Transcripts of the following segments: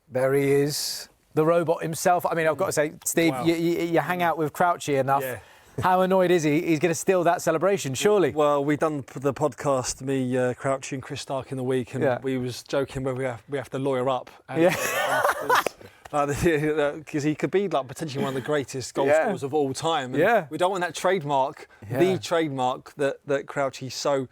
There he is, the robot himself. I mean, I've got to say, Steve, Wow. you hang out with Crouchy enough. Yeah. How annoyed is he? He's going to steal that celebration, surely. Well, we done the podcast, me, Crouchy and Chris Stark in the week, and we was joking whether we have to lawyer up. And, because he could be like potentially one of the greatest goal scorers of all time. And we don't want that trademark, the trademark that Crouchy's so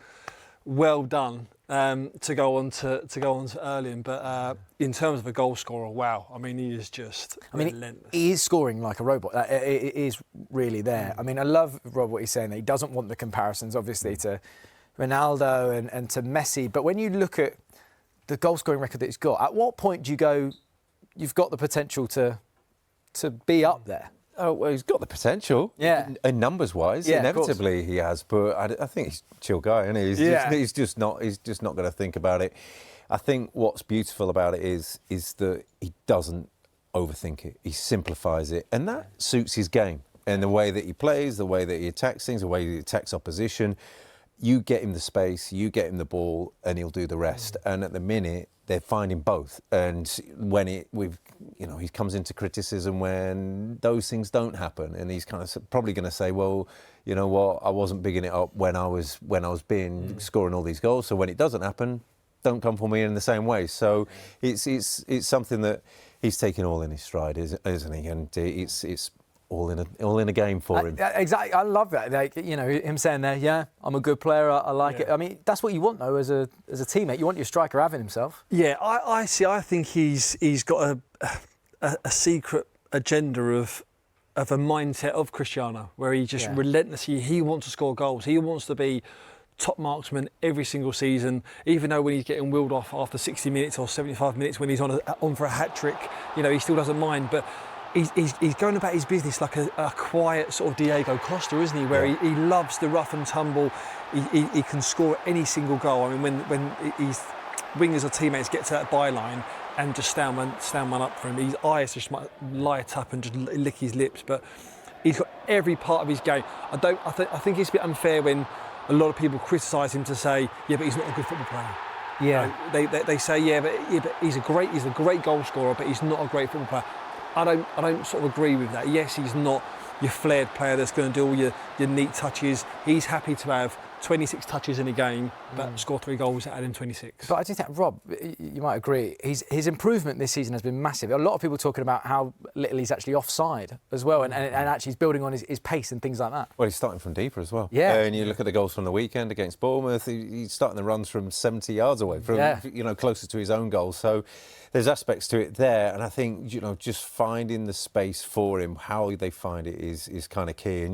well done to go on to Erling. But in terms of a goal scorer, wow! I mean, he is just relentless. He is scoring like a robot. It is really there. I mean, I love Rob what he's saying. That he doesn't want the comparisons, obviously, to Ronaldo and to Messi. But when you look at the goal scoring record that he's got, at what point do you go, you've got the potential to be up there? Oh, well, he's got the potential. Yeah. And numbers-wise, inevitably he has. But I think he's a chill guy, isn't he? He's just not going to think about it. I think what's beautiful about it is that he doesn't overthink it. He simplifies it, and that suits his game. And the way that he plays, the way that he attacks things, the way he attacks opposition. You get him the space, you get him the ball, and he'll do the rest. And at the minute, they're finding both. And when he comes into criticism when those things don't happen, and he's kind of probably going to say, well, you know what, I wasn't bigging it up when I was scoring all these goals. So when it doesn't happen, don't come for me in the same way. So it's something that he's taking all in his stride, isn't he? And it's all in a game for him. Exactly, I love that. Like, you know, him saying there, yeah, I'm a good player. I like it. I mean, that's what you want though as a teammate. You want your striker having himself. Yeah, I see. I think he's got a secret agenda of a mindset of Cristiano, where he just relentlessly he wants to score goals. He wants to be top marksman every single season, even though when he's getting wheeled off after 60 minutes or 75 minutes when he's on for a hat-trick, you know, he still doesn't mind. But he's going about his business like a quiet sort of Diego Costa, isn't he? Where he loves the rough and tumble. He can score any single goal. I mean, when his wingers or teammates get to that byline and just stand one up for him, his eyes just might light up and just lick his lips. But he's got every part of his game. I think it's a bit unfair when a lot of people criticise him to say, yeah, but he's not a good football player. Yeah. You know, they say, but he's a great goal scorer, but he's not a great football player. I don't sort of agree with that. Yes, he's not your flared player that's going to do all your neat touches. He's happy to have 26 touches in a game, but score 3 goals out of 26. But I do think, Rob, you might agree, his improvement this season has been massive. A lot of people talking about how little he's actually offside as well, and actually he's building on his pace and things like that. Well, he's starting from deeper as well. Yeah. And you look at the goals from the weekend against Bournemouth, he's starting the runs from 70 yards away, from closer to his own goal. So there's aspects to it there, and I think, you know, just finding the space for him, how they find it is kind of key. And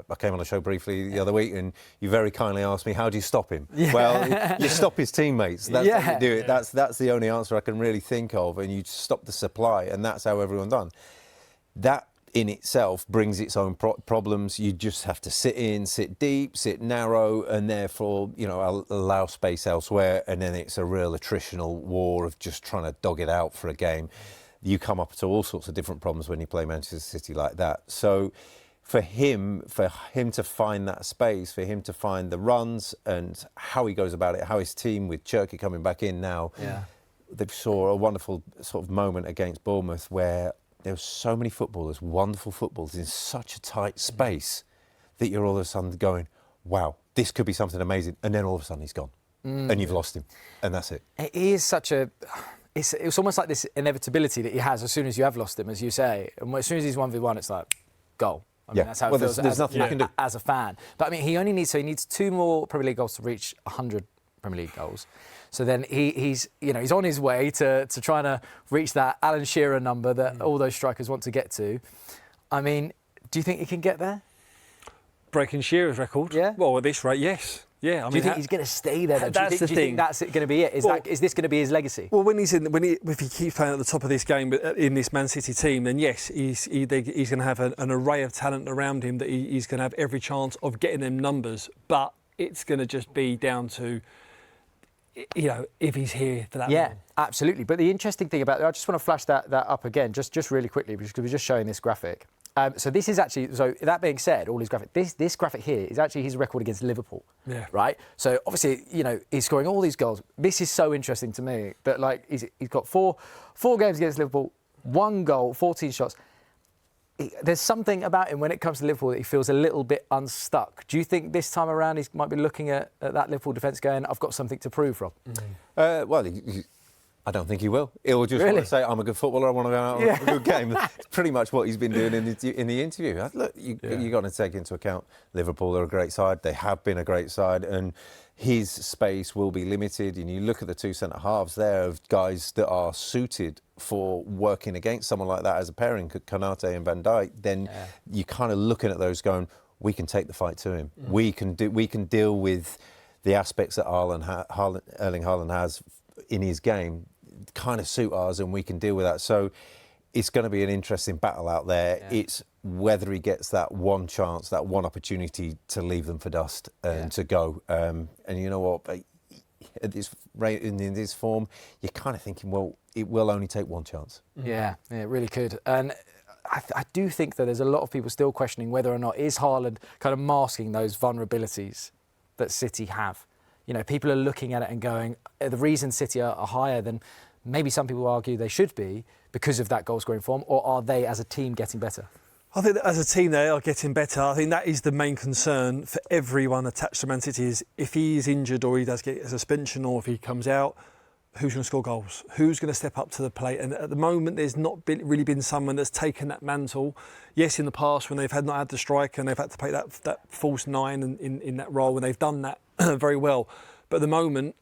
I came on the show briefly the other week, and you very kindly asked me, how do you stop him? Yeah. Well, you stop his teammates. That's how you do it. That's the only answer I can really think of, and you stop the supply, and that's how everyone done. That in itself brings its own problems. You just have to sit deep, sit narrow, and therefore, you know, allow space elsewhere. And then it's a real attritional war of just trying to dog it out for a game. You come up to all sorts of different problems when you play Manchester City like that. So for him to find that space, for him to find the runs and how he goes about it, how his team with Cherki coming back in now, they saw a wonderful sort of moment against Bournemouth where there were so many footballers, wonderful footballers, in such a tight space that you're all of a sudden going, wow, this could be something amazing. And then all of a sudden he's gone and you've lost him. And that's it. It is such a... It's almost like this inevitability that he has as soon as you have lost him, as you say. And as soon as he's 1v1, it's like, goal. I mean, that's how it feels there's nothing you can do. As a fan. But I mean, he needs 2 more Premier League goals to reach 100 Premier League goals. So then he's on his way to trying to reach that Alan Shearer number that all those strikers want to get to. I mean, do you think he can get there? Breaking Shearer's record? Yeah. Well, at this rate, yes. Yeah. Do you think he's going to stay there? That's the thing. Do you think that's going to be it? Is this going to be his legacy? Well, if he keeps playing at the top of this game in this Man City team, then yes, he's going to have an array of talent around him that he's going to have every chance of getting them numbers. But it's going to just be down to, you know, if he's here for that long. Yeah, absolutely. But the interesting thing about it, I just want to flash that up again, just really quickly, because we're just showing this graphic. So this is actually, so that being said, all his graphic, this graphic here is actually his record against Liverpool. Yeah. Right? So obviously, he's scoring all these goals. This is so interesting to me that like he's got four games against Liverpool, 1 goal, 14 shots. There's something about him when it comes to Liverpool that he feels a little bit unstuck. Do you think this time around he might be looking at that Liverpool defence going, I've got something to prove, Rob? Well, I don't think he will. He'll just want to say, I'm a good footballer, I want to go out and have a good game. That's pretty much what he's been doing in the interview. Look, you've got to take into account Liverpool are a great side. They have been a great side, and his space will be limited. And you look at the 2 centre-halves there of guys that are suited for working against someone like that as a pairing, Konate and Van Dijk, then you're kind of looking at those going, we can take the fight to him. We can deal with the aspects that Erling Haaland has in his game, kind of suit ours, and we can deal with that. So it's going to be an interesting battle out there. Yeah. It's whether he gets that one chance, that one opportunity to leave them for dust and to go. And you know what? At this rate, in this form, you're kind of thinking, well, it will only take one chance. Yeah, it really could. And I do think that there's a lot of people still questioning whether or not is Haaland kind of masking those vulnerabilities that City have. People are looking at it and going, the reason City are higher than maybe some people argue they should be because of that goal-scoring form, or are they as a team getting better? I think that as a team they are getting better. I think that is the main concern for everyone attached to Man City is if he is injured or he does get a suspension or if he comes out, who's going to score goals? Who's going to step up to the plate? And at the moment, there's not really been someone that's taken that mantle. Yes, in the past when they've not had the striker and they've had to play that false 9 in that role, and they've done that very well. But at the moment,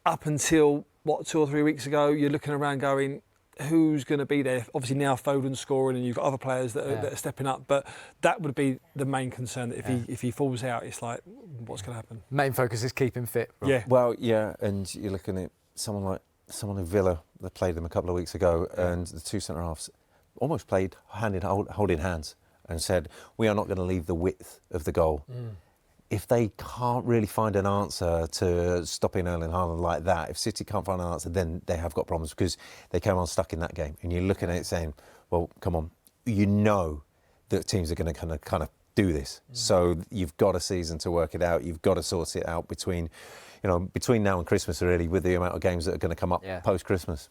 up until 2 or 3 weeks ago, you're looking around going, who's going to be there? Obviously now Foden's scoring and you've got other players that are stepping up, but that would be the main concern. That if he falls out, it's like, what's going to happen? Main focus is keeping fit. Right? Yeah. Well, yeah, and you're looking at someone in Villa that played them a couple of weeks ago, and the 2 centre-halves almost played holding hands and said, we are not going to leave the width of the goal. If they can't really find an answer to stopping Erling Haaland like that, if City can't find an answer, then they have got problems because they came on stuck in that game. And you're looking at it saying, well, come on, that teams are going to kind of do this. So you've got a season to work it out. You've got to sort it out between now and Christmas, really, with the amount of games that are going to come up post-Christmas.